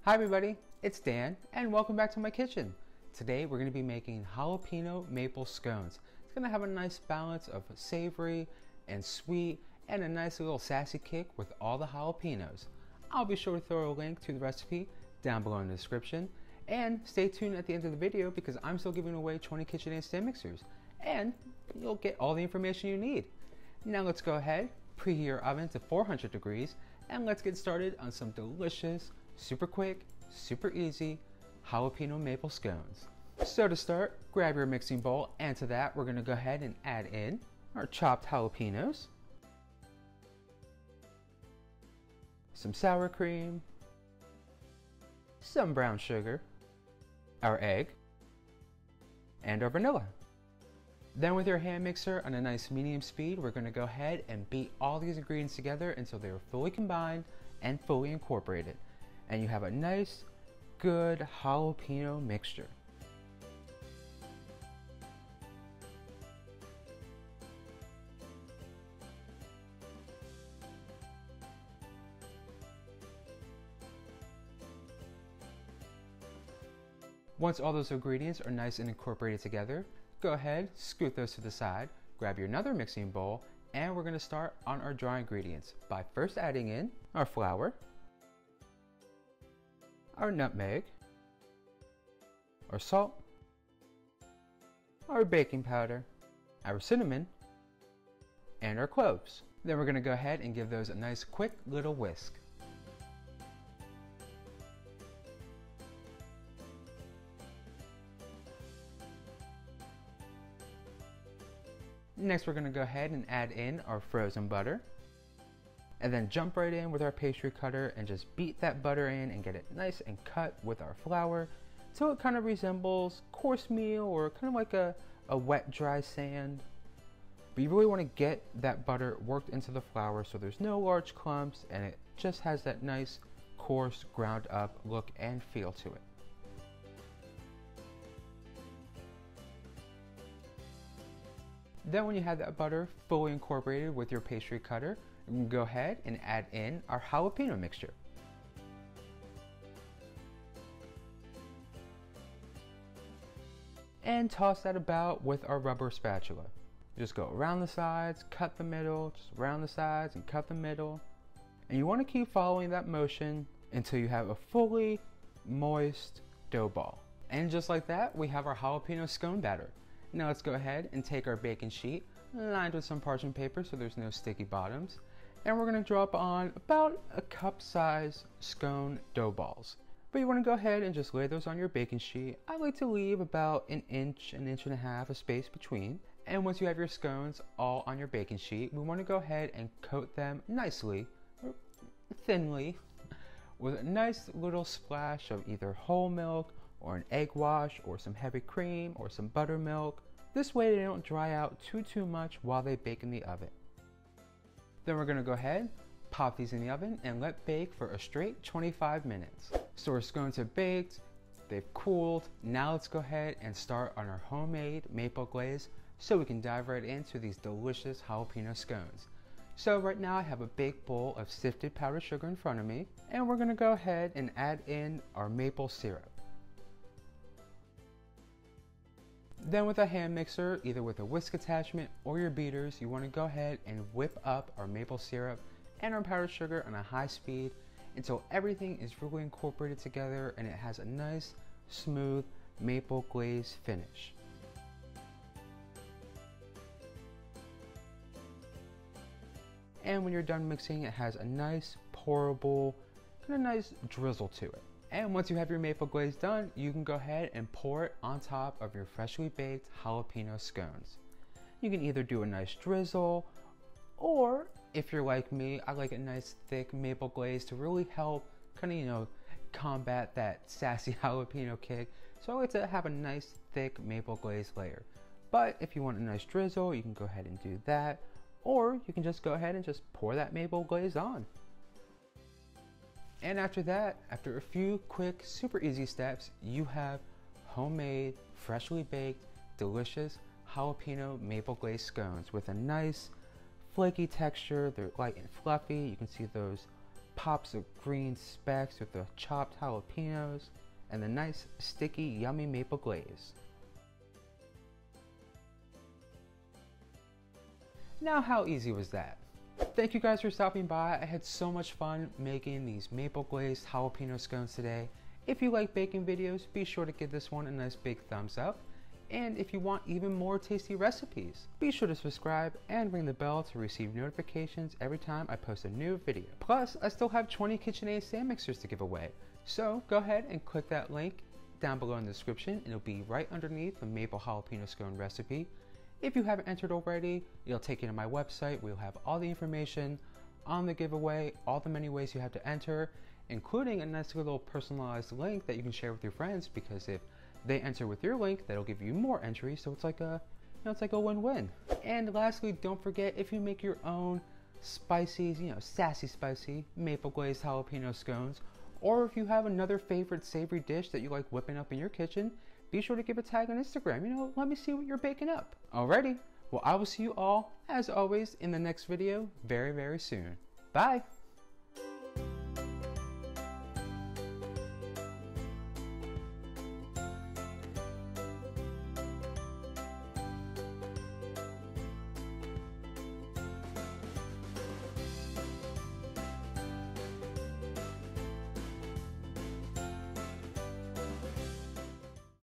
Hi everybody, it's Dan and welcome back to my kitchen. Today we're going to be making jalapeno maple scones. It's going to have a nice balance of savory and sweet and a nice little sassy kick with all the jalapenos. I'll be sure to throw a link to the recipe down below in the description, and stay tuned at the end of the video because I'm still giving away 20 KitchenAid stand mixers and you'll get all the information you need. Now let's go ahead, preheat your oven to 400 degrees and let's get started on some delicious, super quick, super easy jalapeno maple scones. So to start, grab your mixing bowl, and to that we're going to go ahead and add in our chopped jalapenos, some sour cream, some brown sugar, our egg, and our vanilla. Then with your hand mixer on a nice medium speed, we're going to go ahead and beat all these ingredients together until they are fully combined and fully incorporated, and you have a nice, good jalapeno mixture. Once all those ingredients are nice and incorporated together, go ahead, scoot those to the side, grab your another mixing bowl, and we're going to start on our dry ingredients by first adding in our flour, our nutmeg, our salt, our baking powder, our cinnamon, and our cloves. Then we're going to go ahead and give those a nice quick little whisk. Next we're going to go ahead and add in our frozen butter, and then jump right in with our pastry cutter and just beat that butter in and get it nice and cut with our flour so it kind of resembles coarse meal or kind of like a wet dry sand. But you really want to get that butter worked into the flour so there's no large clumps and it just has that nice coarse ground up look and feel to it. Then when you have that butter fully incorporated with your pastry cutter, you can go ahead and add in our jalapeno mixture. And toss that about with our rubber spatula. Just go around the sides, cut the middle, just around the sides and cut the middle. And you want to keep following that motion until you have a fully moist dough ball. And just like that, we have our jalapeno scone batter. Now let's go ahead and take our baking sheet, lined with some parchment paper so there's no sticky bottoms, and we're going to drop on about a cup size scone dough balls. But you want to go ahead and just lay those on your baking sheet. I like to leave about an inch and a half of space between. And once you have your scones all on your baking sheet, we want to go ahead and coat them nicely, or thinly, with a nice little splash of either whole milk or an egg wash or some heavy cream or some buttermilk. This way they don't dry out too much while they bake in the oven. Then we're going to go ahead, pop these in the oven and let bake for a straight 25 minutes. So our scones have baked, they've cooled. Now let's go ahead and start on our homemade maple glaze so we can dive right into these delicious jalapeno scones. So right now I have a big bowl of sifted powdered sugar in front of me, and we're going to go ahead and add in our maple syrup. Then with a hand mixer, either with a whisk attachment or your beaters, you want to go ahead and whip up our maple syrup and our powdered sugar on a high speed until everything is really incorporated together and it has a nice, smooth maple glaze finish. And when you're done mixing, it has a nice, pourable, kind of nice drizzle to it. And once you have your maple glaze done, you can go ahead and pour it on top of your freshly baked jalapeno scones. You can either do a nice drizzle, or if you're like me, I like a nice thick maple glaze to really help kind of, combat that sassy jalapeno kick. So I like to have a nice thick maple glaze layer. But if you want a nice drizzle, you can go ahead and do that, or you can just go ahead and just pour that maple glaze on. And after that, after a few quick, super easy steps, you have homemade, freshly baked, delicious jalapeno maple glazed scones with a nice flaky texture. They're light and fluffy. You can see those pops of green specks with the chopped jalapeños and the nice, sticky, yummy maple glaze. Now, how easy was that? Thank you guys for stopping by. I had so much fun making these maple glazed jalapeno scones today. If you like baking videos, be sure to give this one a nice big thumbs up. And if you want even more tasty recipes, be sure to subscribe and ring the bell to receive notifications every time I post a new video. Plus, I still have 20 KitchenAid stand mixers to give away. So go ahead and click that link down below in the description and it'll be right underneath the maple jalapeno scone recipe. If you haven't entered already, it'll take you to my website where you'll have all the information on the giveaway, all the many ways you have to enter, including a nice little personalized link that you can share with your friends, because if they enter with your link, that'll give you more entries, so it's like a, it's like a win-win. And lastly, don't forget, if you make your own spicy, sassy spicy maple glazed jalapeno scones, or if you have another favorite savory dish that you like whipping up in your kitchen, be sure to give a tag on Instagram. Let me see what you're baking up. Alrighty, well, I will see you all, as always, in the next video very, very soon. Bye!